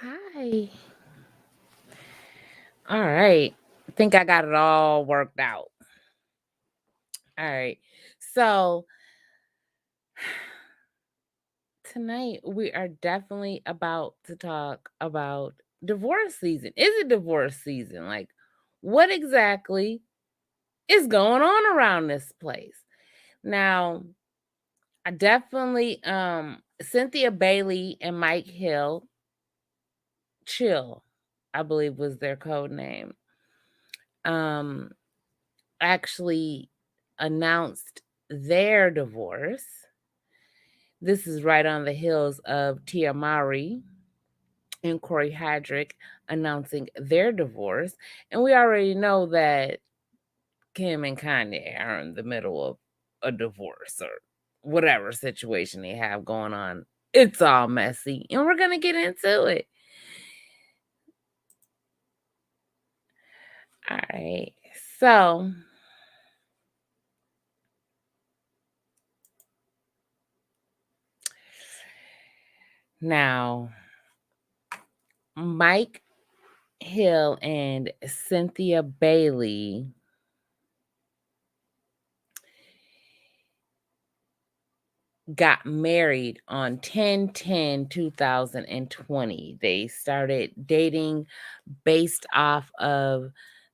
Hi. All right. I think I got it all worked out. All right. So tonight we are definitely about to talk about divorce season. Is it divorce season? Like, what exactly is going on around this place? Now, I definitely Cynthia Bailey and Mike Hill, Chill, I believe was their code name. Um actually announced their divorce. This is right on the heels of Mowry and Cory Hardrict announcing their divorce. And we already know that Kim and Kanye are in the middle of a divorce or whatever situation they have going on. It's all messy, and we're going to get into it. All right. So, now Mike Hill and Cynthia Bailey got married on 10/10/2020. They started dating based off of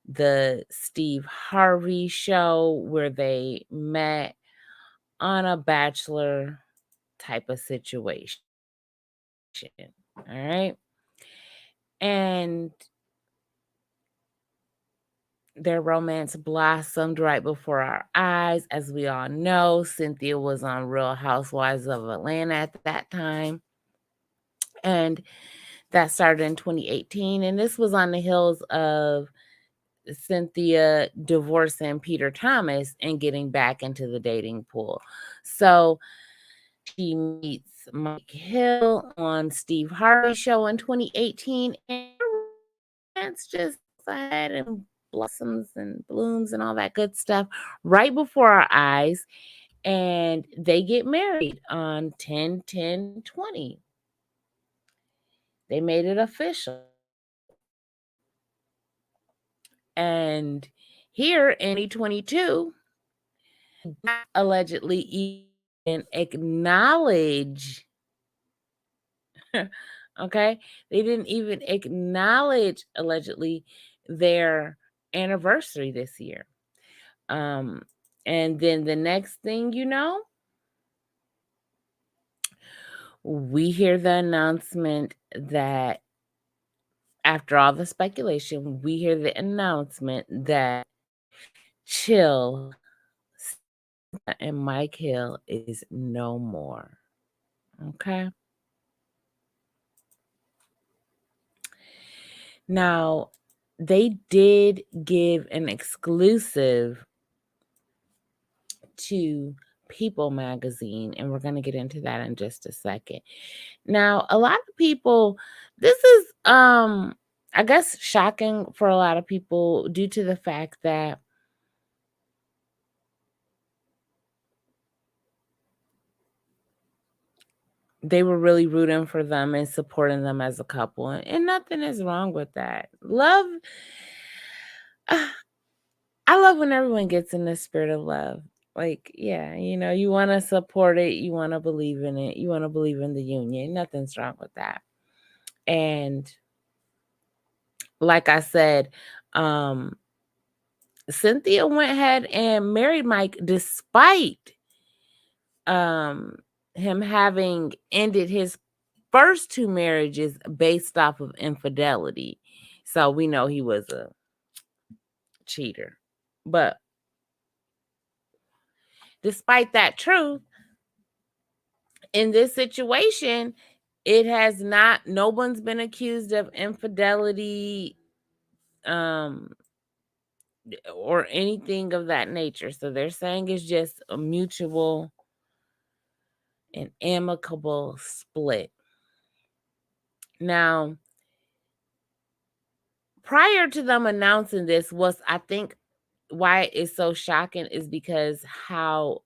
the Steve Harvey show where they met on a bachelor type of situation. All right. And their romance blossomed right before our eyes. As we all know, Cynthia was on Real Housewives of Atlanta at that time. And that started in 2018. And this was on the heels of Cynthia divorcing Peter Thomas and getting back into the dating pool. So she meets Mike Hill on Steve Harvey's show in 2018. And romance just ahead and blossoms and blooms and all that good stuff right before our eyes. And they get married on 10/10/20. They made it official. And here in 2022, allegedly even acknowledge, okay? They didn't even acknowledge allegedly their anniversary this year. And then the next thing you know, we hear the announcement that after all the speculation, we hear the announcement that Chill and Mike Hill is no more. Okay. Now, they did give an exclusive to People magazine, and we're going to get into that in just a second. Now, a lot of people, this is I guess shocking for a lot of people due to the fact that they were really rooting for them and supporting them as a couple, and nothing is wrong with that. Love I love when everyone gets in the spirit of love. Like, yeah, you want to support it, you want to believe in it, you want to believe in the union. Nothing's wrong with that. And like I said, um, Cynthia went ahead and married Mike despite him having ended his first two marriages based off of infidelity. So we know he was a cheater. But despite that truth, in this situation, it has not, no one's been accused of infidelity um or anything of that nature. So they're saying it's just a mutual and amicable split. Now, prior to them announcing this, was I think why it's so shocking is because how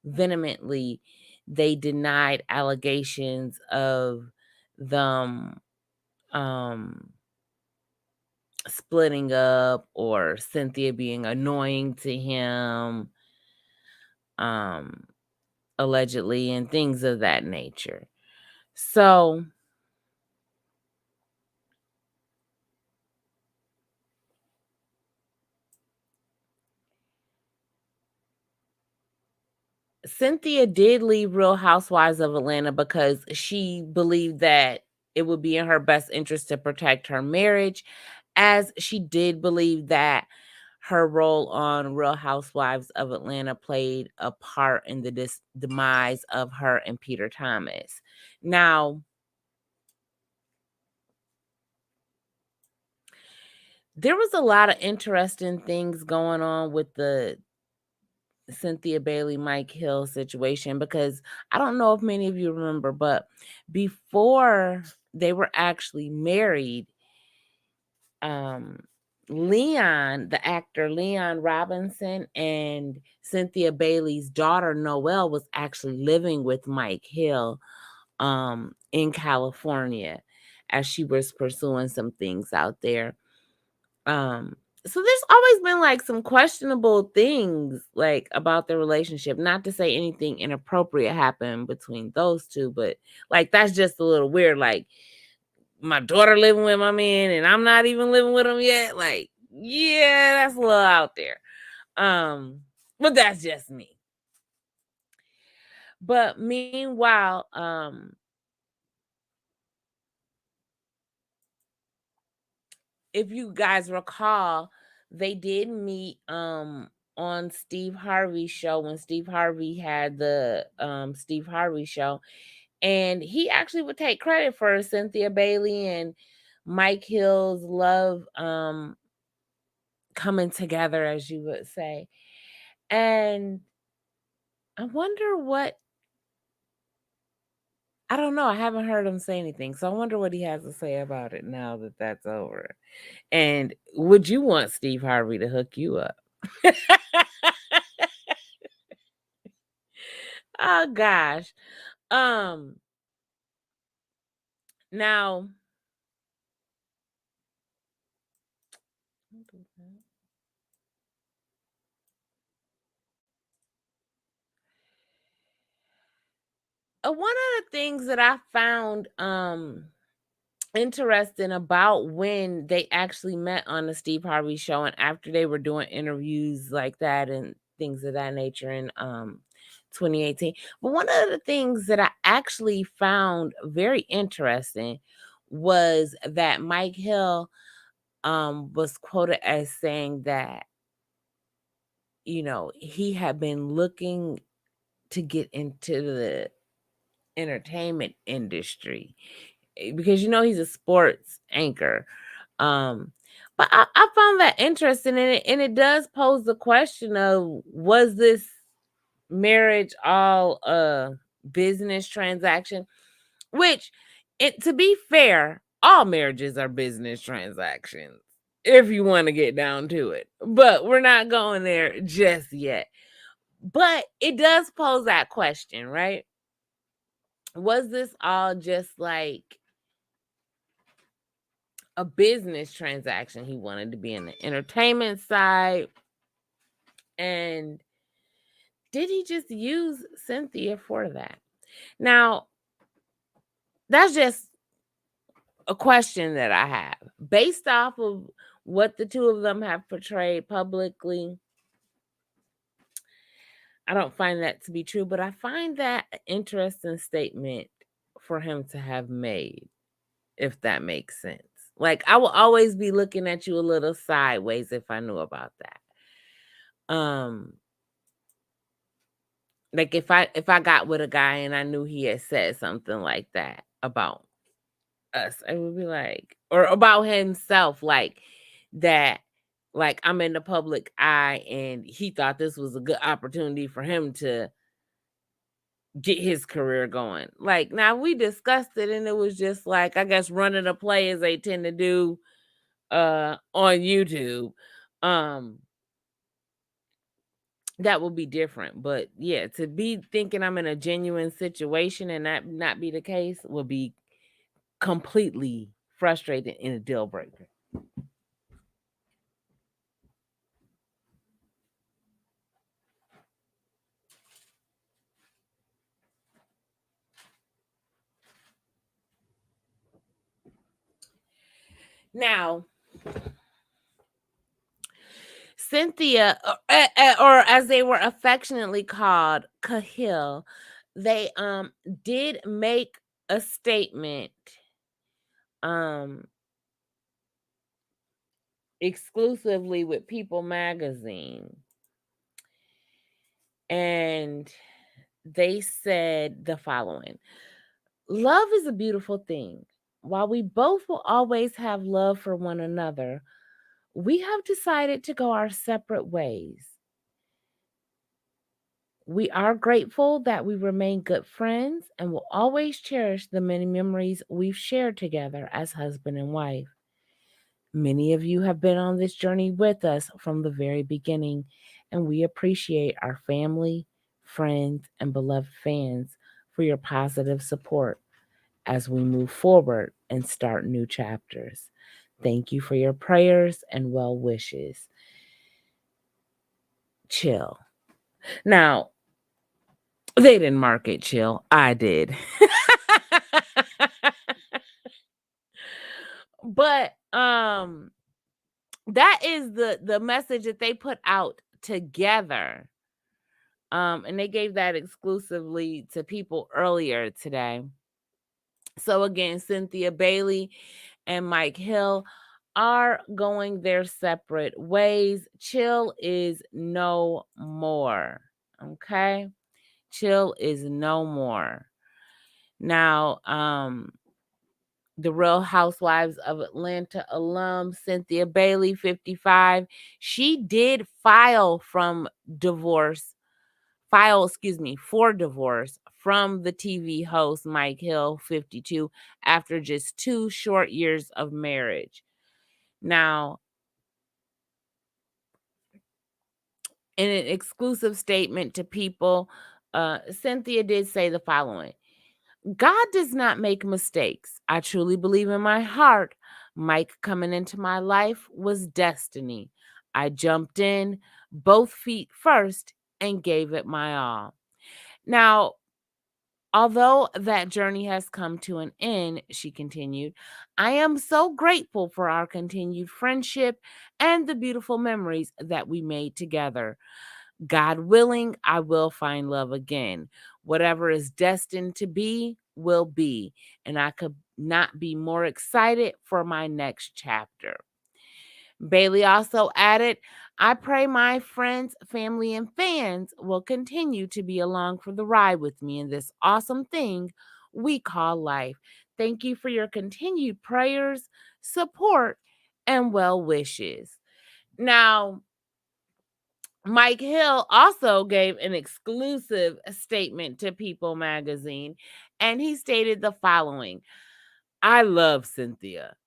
vehemently they denied allegations of them splitting up or Cynthia being annoying to him, um, allegedly, and things of that nature. So Cynthia did leave Real Housewives of Atlanta because she believed that it would be in her best interest to protect her marriage, as she did believe that her role on Real Housewives of Atlanta played a part in the demise of her and Peter Thomas. Now, there was a lot of interesting things going on with the Cynthia Bailey, Mike Hill situation, because I don't know if many of you remember, but before they were actually married, um, Leon, the actor Leon Robinson, and Cynthia Bailey's daughter Noelle was actually living with Mike Hill in California as she was pursuing some things out there. Um, so there's always been like some questionable things like about the relationship. Not to say anything inappropriate happened between those two, but like that's just a little weird. Like my daughter living with my man and I'm not even living with him yet. Like, yeah, that's a little out there. But that's just me. But meanwhile, if you guys recall, they did meet on Steve Harvey's show when Steve Harvey had the Steve Harvey show, and he actually would take credit for Cynthia Bailey and Mike Hill's love coming together, as you would say. And I wonder what, I don't know, I haven't heard him say anything, so I wonder what he has to say about it now that that's over. And would you want Steve Harvey to hook you up? Oh gosh. Um Now one of the things that I found interesting about when they actually met on the Steve Harvey show and after they were doing interviews like that and things of that nature in 2018. But one of the things that I actually found very interesting was that Mike Hill was quoted as saying that, he had been looking to get into the entertainment industry because he's a sports anchor. But I found that interesting, and it does pose the question of, was this marriage all a business transaction? Which, to be fair, all marriages are business transactions if you want to get down to it. But we're not going there just yet. But it does pose that question, right? Was this all just like a business transaction? He wanted to be in the entertainment side. And did he just use Cynthia for that? Now, that's just a question that I have. Based off of what the two of them have portrayed publicly, I don't find that to be true, but I find that an interesting statement for him to have made, if that makes sense. Like, I will always be looking at you a little sideways if I knew about that. Like if I got with a guy and I knew he had said something like that about us, I would be like, or about himself, like that, like I'm in the public eye and he thought this was a good opportunity for him to get his career going. Like, now we discussed it and it was just like, I guess running a play as they tend to do on YouTube. Um that would be different. But yeah, to be thinking I'm in a genuine situation and that not be the case would be completely frustrated and a deal breaker. Now, Cynthia, or as they were affectionately called, Cahill, they did make a statement exclusively with People magazine, and they said the following: love is a beautiful thing. While we both will always have love for one another, we have decided to go our separate ways. We are grateful that we remain good friends and will always cherish the many memories we've shared together as husband and wife. Many of you have been on this journey with us from the very beginning, and we appreciate our family, friends, and beloved fans for your positive support as we move forward and start new chapters. Thank you for your prayers and well wishes. Chill. Now, they didn't mark it chill. I did. But that is the message that they put out together. And they gave that exclusively to People earlier today. So again, Cynthia Bailey and Mike Hill are going their separate ways. Chill is no more. Okay? Chill is no more. Now, the Real Housewives of Atlanta alum Cynthia Bailey, 55, she did file for divorce from the TV host Mike Hill, 52, after just 2 short years of marriage. Now, in an exclusive statement to People, Cynthia did say the following: God does not make mistakes. I truly believe in my heart Mike coming into my life was destiny. I jumped in, both feet first, and gave it my all. Now, although that journey has come to an end, she continued, I am so grateful for our continued friendship and the beautiful memories that we made together. God willing, I will find love again. Whatever is destined to be, will be. And I could not be more excited for my next chapter. Bailey also added, I pray my friends, family, and fans will continue to be along for the ride with me in this awesome thing we call life. Thank you for your continued prayers, support, and well wishes. Now, Mike Hill also gave an exclusive statement to People magazine, and he stated the following: I love Cynthia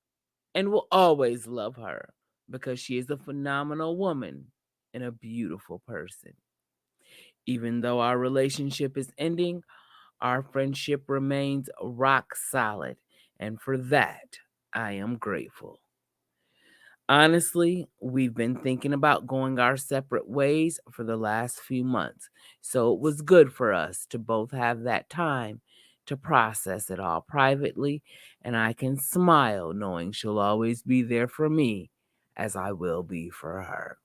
and will always love her because she is a phenomenal woman and a beautiful person. Even though our relationship is ending, our friendship remains rock solid, and for that, I am grateful. Honestly, we've been thinking about going our separate ways for the last few months, so it was good for us to both have that time to process it all privately, and I can smile knowing she'll always be there for me as I will be for her.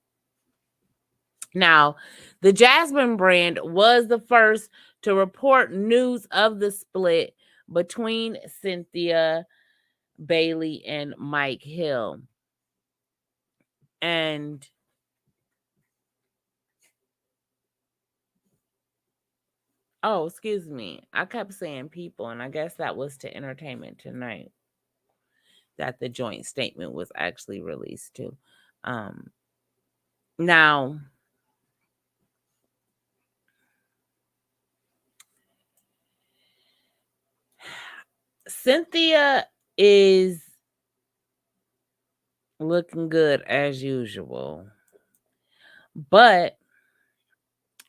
Now, the Jasmine brand was the first to report news of the split between Cynthia Bailey and Mike Hill. And oh, excuse me. I kept saying People, and I guess that was to Entertainment Tonight that the joint statement was actually released to. Now, Cynthia is looking good as usual, but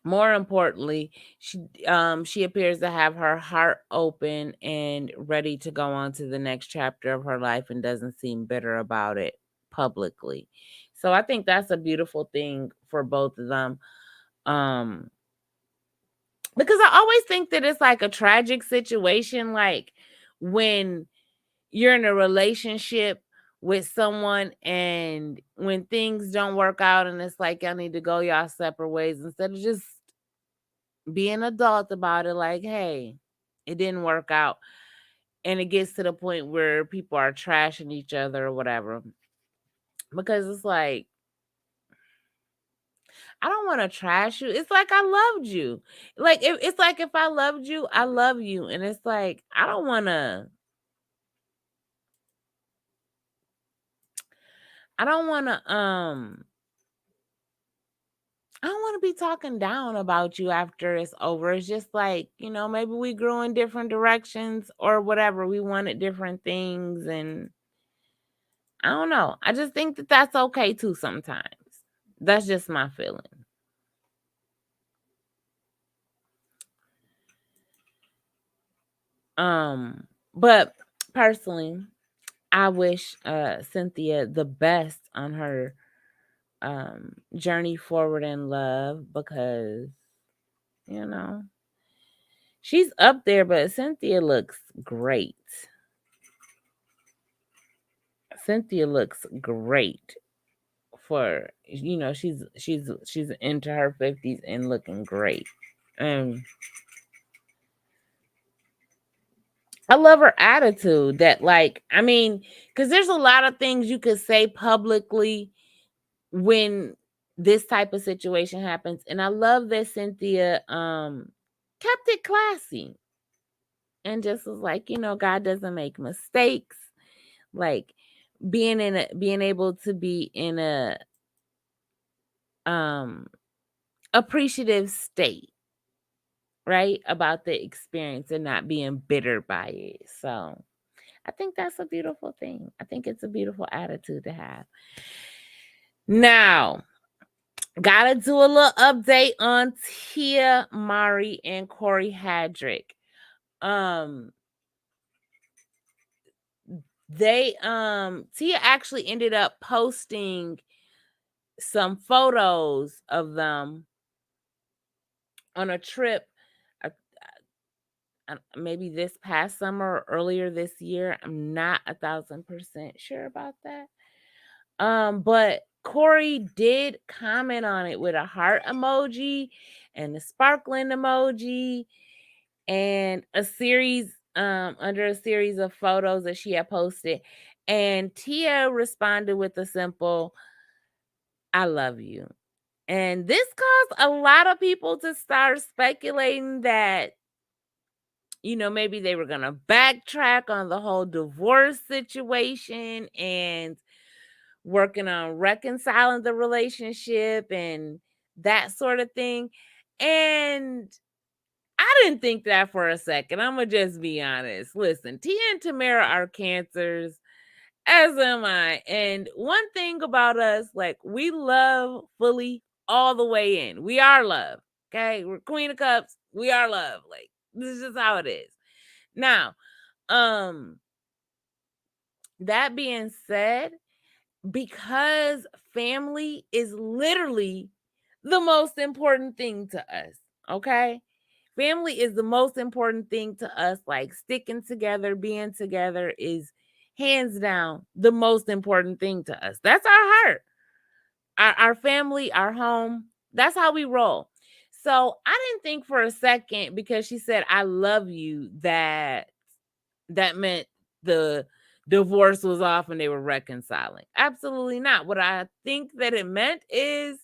more importantly, she appears to have her heart open and ready to go on to the next chapter of her life and doesn't seem bitter about it publicly. So I think that's a beautiful thing for both of them. Because I always think that it's like a tragic situation, like when you're in a relationship with someone and when things don't work out and it's like y'all need to go y'all separate ways, instead of just being adult about it, like, hey, it didn't work out. And it gets to the point where people are trashing each other or whatever. Because it's like, I don't want to trash you. It's like I loved you. Like it's like if I loved you, I love you. And it's like I don't want to I don't want to be talking down about you after it's over. It's just like, maybe we grew in different directions or whatever. We wanted different things and I don't know. I just think that that's okay too sometimes. That's just my feeling. But personally, I wish Cynthia the best on her journey forward in love because, you know, she's up there, but Cynthia looks great. Cynthia looks great for, she's into her 50s and looking great. I love her attitude that cuz there's a lot of things you could say publicly when this type of situation happens, and I love that Cynthia kept it classy and just was like, God doesn't make mistakes. Like being able to be in a um appreciative state, right? About the experience and not being bitter by it. So I think that's a beautiful thing. I think it's a beautiful attitude to have. Now, gotta do a little update on Tia, Mowry, and Cory Hardrict. Um, Tia actually ended up posting some photos of them on a trip. uh, Maybe this past summer or earlier this year. I'm not 1,000% sure about that. But Cory did comment on it with a heart emoji and a sparkling emoji and a series under a series of photos that she had posted. And Tia responded with a simple, I love you. And this caused a lot of people to start speculating that, maybe they were going to backtrack on the whole divorce situation and working on reconciling the relationship and that sort of thing. And I didn't think that for a second. I'm going to just be honest. Listen, Tia and Tamara are cancers, as am I. And one thing about us, like, we love fully all the way in. We are love. Okay. We're Queen of Cups. We are love. Like, this is just how it is. Now, um, that being said, because family is literally the most important thing to us, okay? Family is the most important thing to us. Like sticking together, being together is hands down the most important thing to us. That's our heart, our family, our home. That's how we roll. So I didn't think for a second because she said, I love you, that meant the divorce was off and they were reconciling. Absolutely not. What I think that it meant is,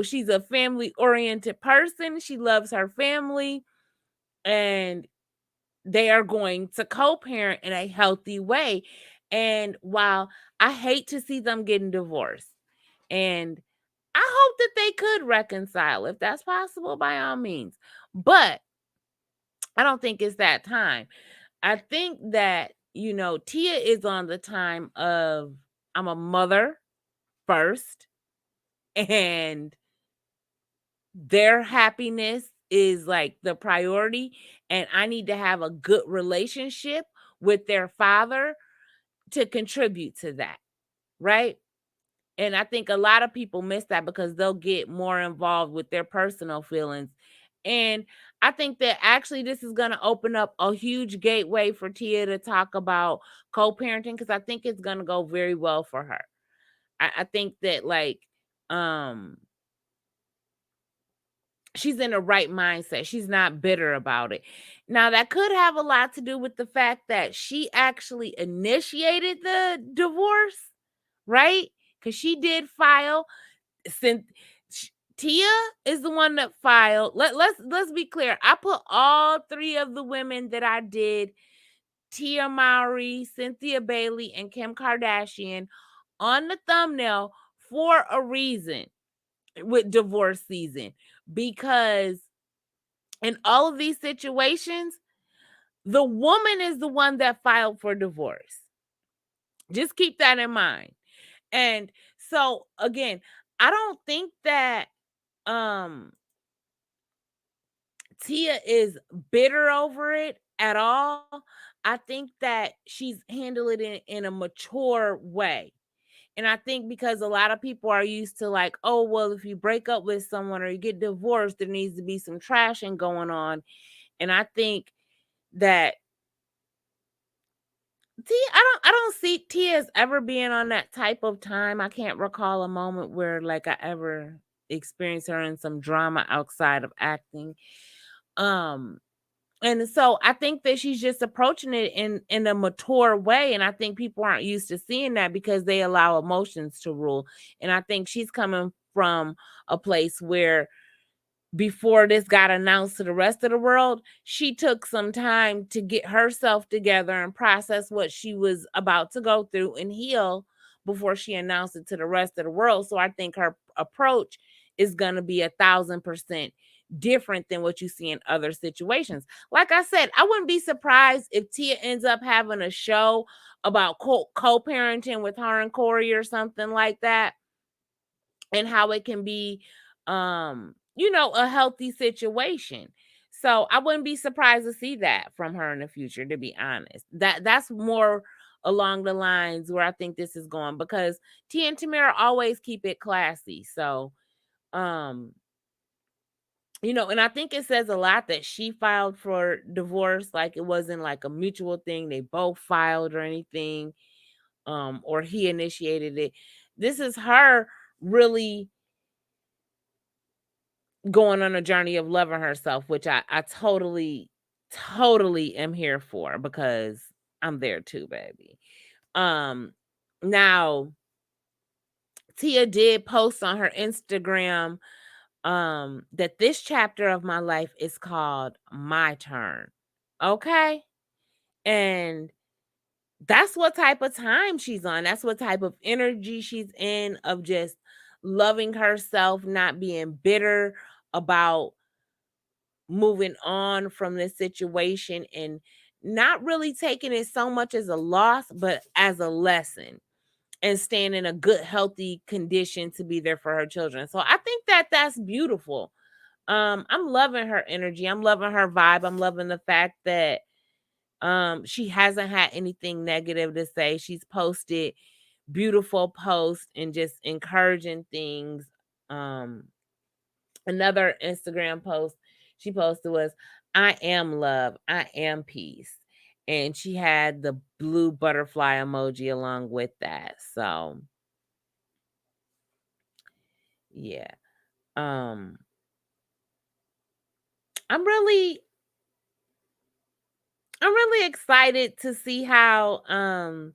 she's a family oriented person. She loves her family and they are going to co-parent in a healthy way. And while I hate to see them getting divorced, and I hope that they could reconcile if that's possible by all means. But I don't think it's that time. I think that, Tia is on the time of I'm a mother first, and their happiness is like the priority, and I need to have a good relationship with their father to contribute to that, right? And I think a lot of people miss that because they'll get more involved with their personal feelings. And I think that actually this is going to open up a huge gateway for Tia to talk about co-parenting, because I think it's going to go very well for her. I think that like um she's in the right mindset. She's not bitter about it. Now, that could have a lot to do with the fact that she actually initiated the divorce, right? Because she did file. Since Tia is the one that filed. Let's be clear. I put all three of the women that I did, Tia Mowry, Cynthia Bailey, and Kim Kardashian, on the thumbnail for a reason with divorce season, because in all of these situations, the woman is the one that filed for divorce. Just keep that in mind. And so again, I don't think that Tia is bitter over it at all. I think that she's handled it in a mature way. And I think because a lot of people are used to like, oh, well, if you break up with someone or you get divorced, there needs to be some trashing going on. And I think that I don't see Tia as ever being on that type of time. I can't recall a moment where like I ever experienced her in some drama outside of acting. Um and so I think that she's just approaching it in a mature way, and I think people aren't used to seeing that because they allow emotions to rule. And I think she's coming from a place where before this got announced to the rest of the world, she took some time to get herself together and process what she was about to go through and heal before she announced it to the rest of the world. So I think her approach is going to be 1,000% different than what you see in other situations. Like I said, I wouldn't be surprised if Tia ends up having a show about co-parenting with her and Cory or something like that, and how it can be a healthy situation. So I wouldn't be surprised to see that from her in the future, to be honest. That's more along the lines where I think this is going, because Tia and Tamara always keep it classy. So um and I think it says a lot that she filed for divorce, like it wasn't like a mutual thing, they both filed or anything, or he initiated it. This is her really going on a journey of loving herself, which I totally, totally am here for, because I'm there too, baby. Now Tia did post on her Instagram that this chapter of my life is called My Turn. Okay? And that's what type of time she's on. That's what type of energy she's in, of just loving herself, not being bitter about moving on from this situation, and not really taking it so much as a loss, but as a lesson, and staying in a good, healthy condition to be there for her children. So I think that that's beautiful. I'm loving her energy. I'm loving her vibe. I'm loving the fact that she hasn't had anything negative to say. She's posted beautiful posts and just encouraging things. Another Instagram post she posted was, I am love, I am peace. And she had the blue butterfly emoji along with that. So yeah. Um I'm really I'm really excited to see how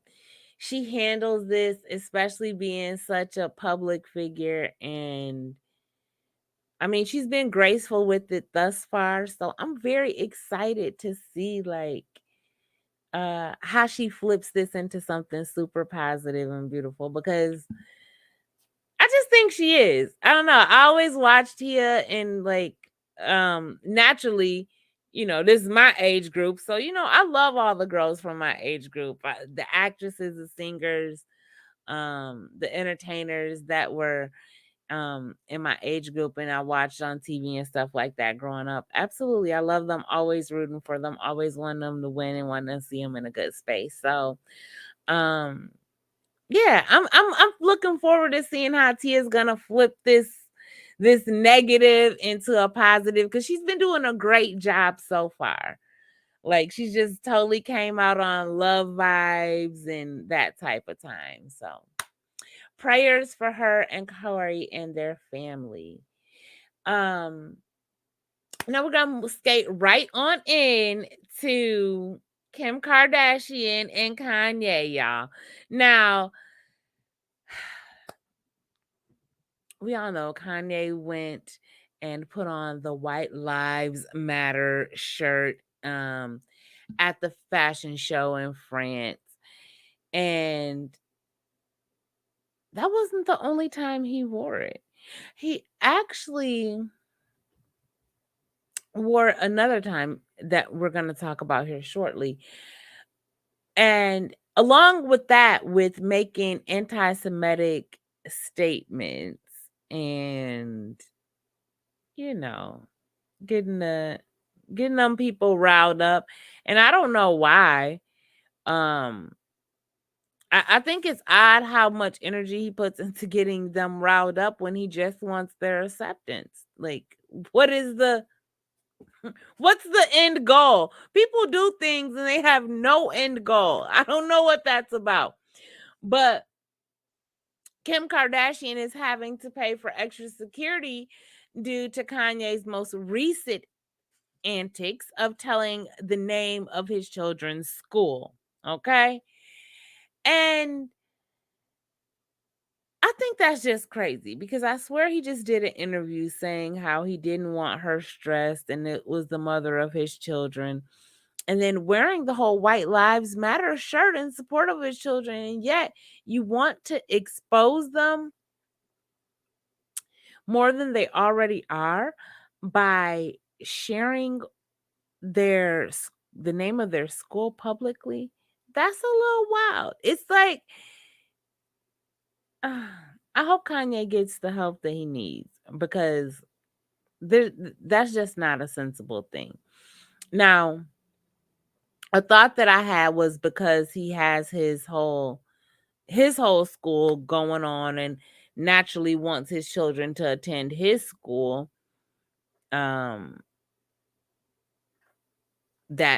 she handles this, especially being such a public figure. And I mean, she's been graceful with it thus far. So I'm very excited to see like how she flips this into something super positive and beautiful, because I just think she is. I don't know. I always watched Tia, and like naturally, this is my age group. So, I love all the girls from my age group. The actresses, the singers, the entertainers that were in my age group, and I watched on TV and stuff like that growing up. Absolutely. I love them, always rooting for them, always wanting them to win and wanting to see them in a good space. So yeah, I'm looking forward to seeing how Tia's gonna flip this negative into a positive, because she's been doing a great job so far. Like, she just totally came out on love vibes and that type of time. So prayers for her and Cory and their family. Now we're gonna skate right on in to Kim Kardashian and Kanye, y'all. Now, we all know Kanye went and put on the White Lives Matter shirt at the fashion show in France. And that wasn't the only time he wore it. He actually wore another time that we're going to talk about here shortly. And along with that, with making anti-Semitic statements and, you know, getting them people riled up. And I don't know why. I think it's odd how much energy he puts into getting them riled up when he just wants their acceptance. Like, what's the end goal? People do things and they have no end goal. I don't know what that's about. But Kim Kardashian is having to pay for extra security due to Kanye's most recent antics of telling the name of his children's school. Okay? And I think that's just crazy, because I swear he just did an interview saying how he didn't want her stressed and it was the mother of his children. And then wearing the whole White Lives Matter shirt in support of his children. And yet you want to expose them more than they already are by sharing the name of their school publicly. That's a little wild. It's like, I hope Kanye gets the help that he needs, because that's just not a sensible thing. Now, a thought that I had was, because he has his whole school going on and naturally wants his children to attend his school, that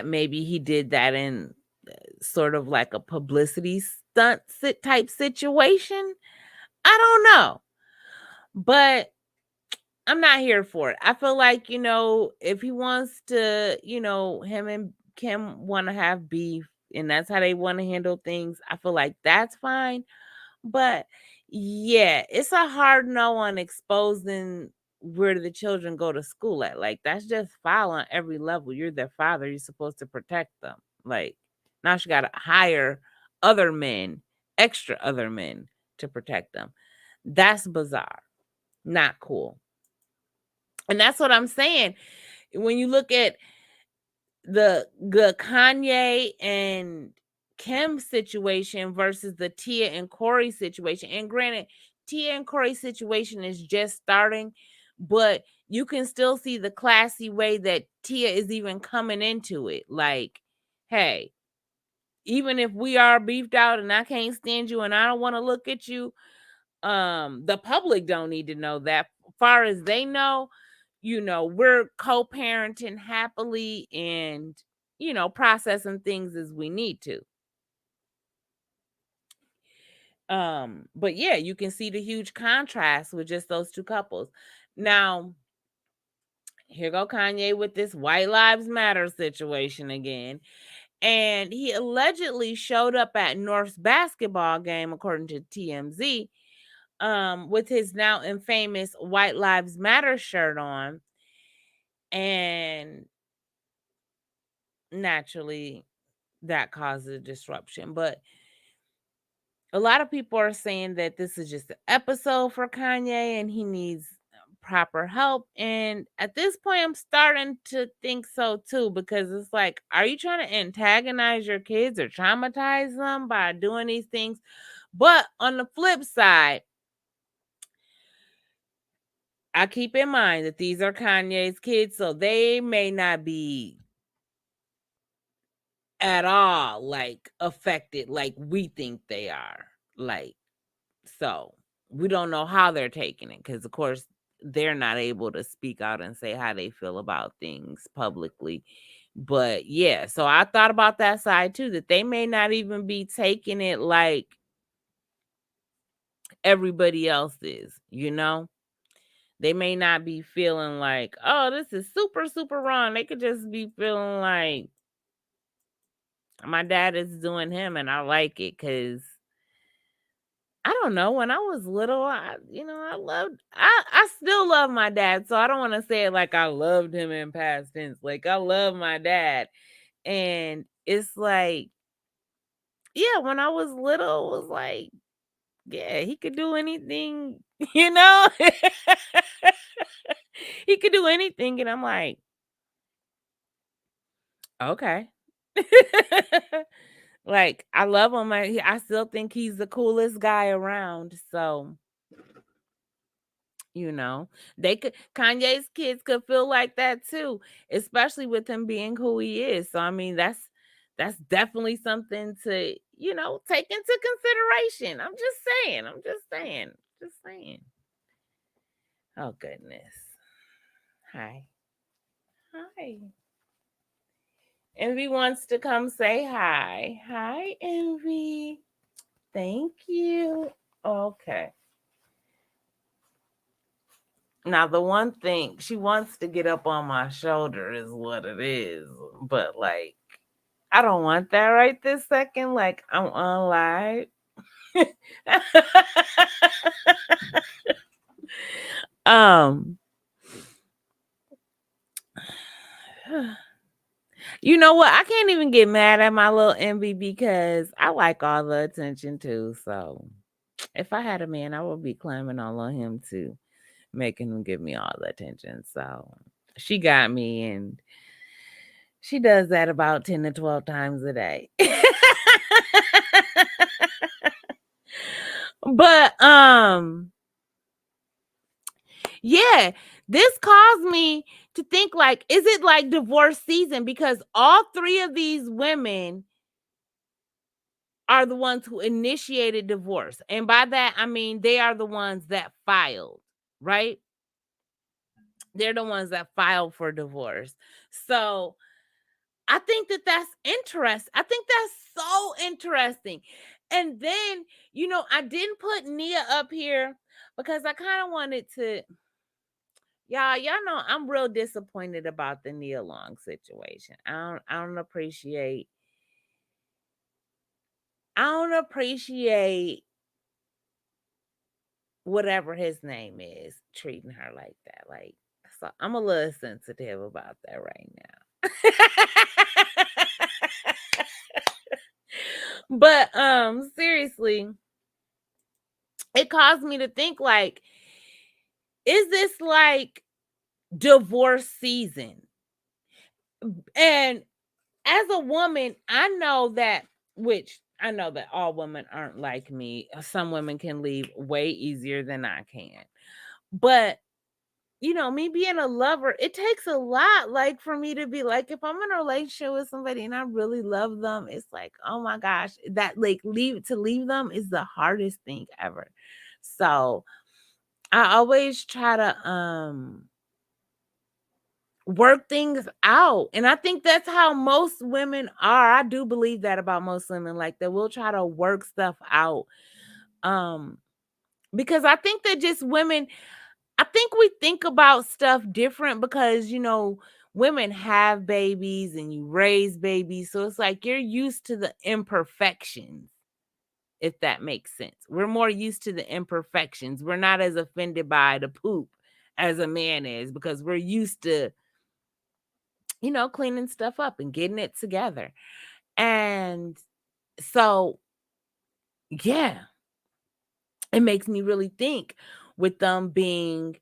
maybe he did that in sort of like a publicity stunt type situation. I don't know. But I'm not here for it. I feel like, if he wants to, him and Kim want to have beef and that's how they want to handle things, I feel like that's fine. But yeah, it's a hard no on exposing where the children go to school at. Like, that's just foul on every level. You're their father. You're supposed to protect them. Like, now she got to hire other men, extra other men to protect them. That's bizarre. Not cool. And that's what I'm saying. When you look at the Kanye and Kim situation versus the Tia and Cory situation, and granted, Tia and Cory situation is just starting, but you can still see the classy way that Tia is even coming into it. Like, hey, even if we are beefed out and I can't stand you and I don't want to look at you, the public don't need to know that. Far as they know, we're co-parenting happily and, processing things as we need to. But yeah, you can see the huge contrast with just those two couples. Now, here go Kanye with this White Lives Matter situation again. And he allegedly showed up at North's basketball game, according to TMZ, with his now infamous White Lives Matter shirt on. And naturally, that caused a disruption. But a lot of people are saying that this is just an episode for Kanye and he needs proper help. And at this point, I'm starting to think so too, because it's like, are you trying to antagonize your kids or traumatize them by doing these things? But on the flip side, I keep in mind that these are Kanye's kids, so they may not be at all like affected like we think they are. Like, so we don't know how they're taking it because, of course, they're not able to speak out and say how they feel about things publicly. But yeah, so I thought about that side too, that they may not even be taking it like everybody else is, you know? They may not be feeling like, oh, this is super, super wrong. They could just be feeling like my dad is doing him and I like it because I don't know. When I was little, I still love my dad. So I don't want to say it like I loved him in past tense. Like I love my dad. And it's like, yeah, when I was little, it was like, yeah, he could do anything, you know? He could do anything. And I'm like, okay. Like, I love him. I still think he's the coolest guy around. So, you know, they could Kanye's kids could feel like that too, especially with him being who he is. So I mean, that's definitely something to, take into consideration. I'm just saying. I'm just saying. Just saying. Oh goodness. Hi. Hi. Envy wants to come say hi. Hi, Envy. Thank you. Okay. Now, the one thing she wants to get up on my shoulder is what it is. But like, I don't want that right this second. Like, I'm on live. um, you know what? I can't even get mad at my little envy because I like all the attention too. So if I had a man, I would be climbing all on him too, making him give me all the attention. So she got me, and she does that about 10 to 12 times a day. But yeah, this caused me to think like, is it like divorce season? Because all three of these women are the ones who initiated divorce. And by that, I mean they are the ones that filed, right? They're the ones that filed for divorce. So I think that that's interesting. I think that's so interesting. And then, I didn't put Nia up here because I kind of wanted to, y'all know I'm real disappointed about the Nia Long situation. I don't appreciate whatever his name is treating her like that. Like, so I'm a little sensitive about that right now. But seriously, it caused me to think like, is this like divorce season? And as a woman, I know that all women aren't like me. Some women can leave way easier than I can. But me being a lover, it takes a lot, like, for me to be like, if I'm in a relationship with somebody and I really love them, it's like, oh my gosh, that like leave them is the hardest thing ever. So I always try to work things out. And I think that's how most women are. I do believe that about most women, like that we'll try to work stuff out. Um, because I think that just women, I think we think about stuff different because, women have babies and you raise babies. So it's like you're used to the imperfections, if that makes sense. We're more used to the imperfections. We're not as offended by the poop as a man is because we're used to, cleaning stuff up and getting it together. And so, yeah, it makes me really think with them being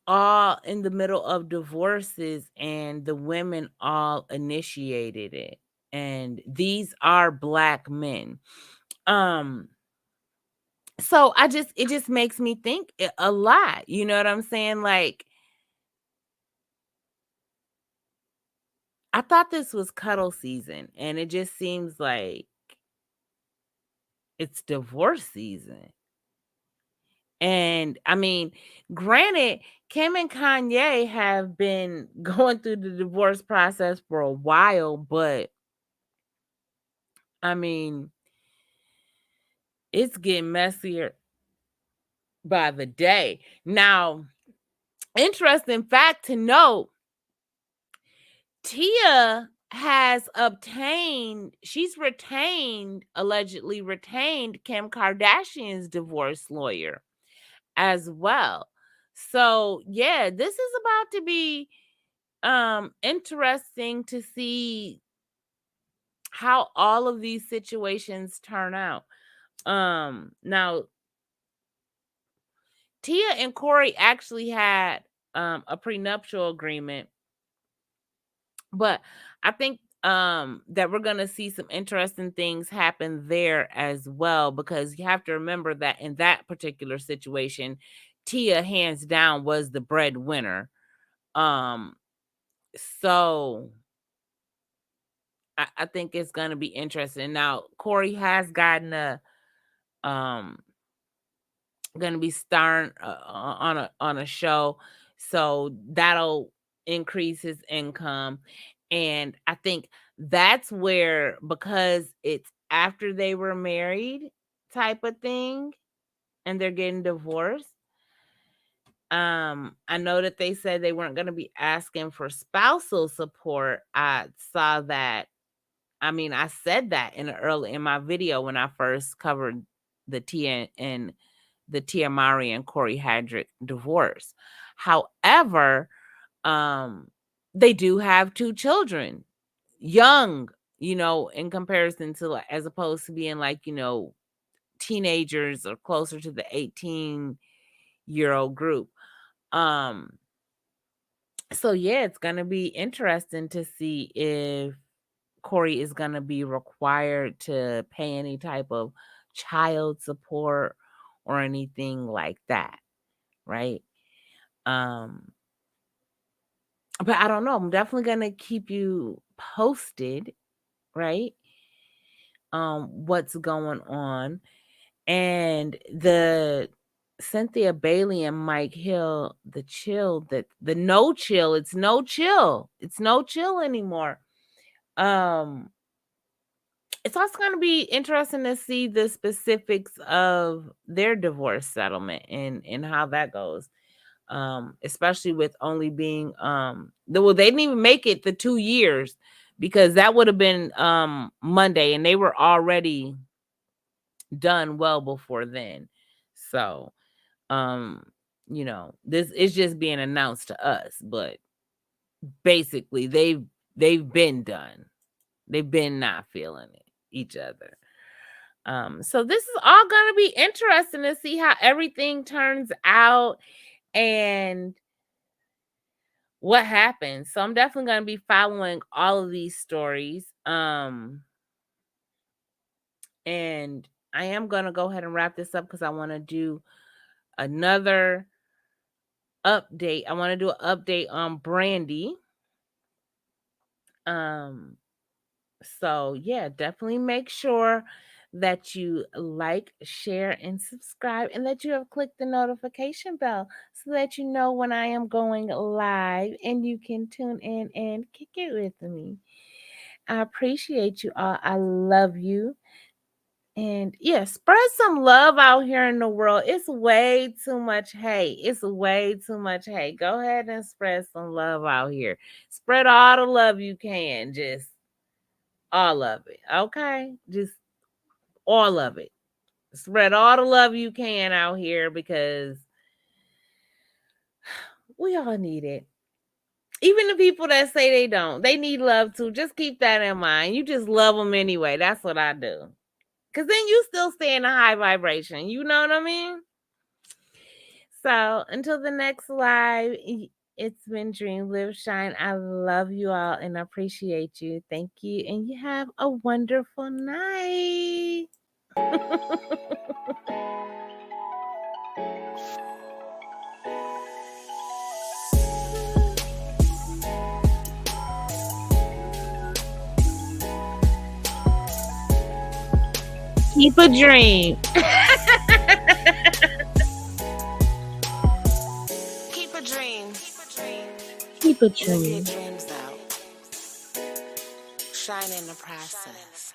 all in the middle of divorces and the women all initiated it. And these are black men. Um, So it just makes me think a lot. You know what I'm saying? Like, I thought this was cuddle season, and it just seems like it's divorce season. And I mean, granted, Kim and Kanye have been going through the divorce process for a while, but I mean, it's getting messier by the day. Now, interesting fact to note, Tia has allegedly retained Kim Kardashian's divorce lawyer as well. So, yeah, this is about to be interesting to see how all of these situations turn out. Now Tia and Cory actually had a prenuptial agreement, but I think that we're going to see some interesting things happen there as well, because you have to remember that in that particular situation, Tia hands down was the breadwinner. Um so I think it's going to be interesting. Now, Cory has gotten um going to be starring on a show, so that'll increase his income. And I think that's where, because it's after they were married type of thing and they're getting divorced. I know that they said they weren't going to be asking for spousal support. I saw that. I mean, I said that in my video when I first covered the Mowry and Cory Hardrict divorce. However, they do have 2 children, young, in comparison to, like, as opposed to being like, teenagers or closer to the 18-year-old group. So yeah, it's gonna be interesting to see if Cory is gonna be required to pay any type of child support or anything like that, right? Um, but I don't know. I'm definitely gonna keep you posted, right? What's going on. And the Cynthia Bailey and Mike Hill, the no chill, it's no chill. It's no chill anymore. It's also going to be interesting to see the specifics of their divorce settlement and how that goes. Especially with only being they didn't even make it the 2 years, because that would have been Monday, and they were already done well before then. So this is just being announced to us, but basically they've been done. They've been not feeling each other. So this is all going to be interesting to see how everything turns out and what happens. So I'm definitely going to be following all of these stories. And I am going to go ahead and wrap this up because I want to do another update. I want to do an update on Brandy. So yeah, definitely make sure that you like, share, and subscribe, and that you have clicked the notification bell so that you know when I am going live and you can tune in and kick it with me. I appreciate you all. I love you. And yeah, spread some love out here in the world. It's way too much hate. It's way too much hate. Go ahead and spread some love out here. Spread all the love you can. Just all of it. Okay? Just all of it. Spread all the love you can out here, because we all need it. Even the people that say they don't, they need love too. Just keep that in mind. You just love them anyway. That's what I do. Because then you still stay in a high vibration. You know what I mean? So until the next live, it's been Dream, Live, Shine. I love you all and I appreciate you. Thank you. And you have a wonderful night. Keep a dream. Keep a dream. Keep a Live your dream. dreams out. Shine in the process.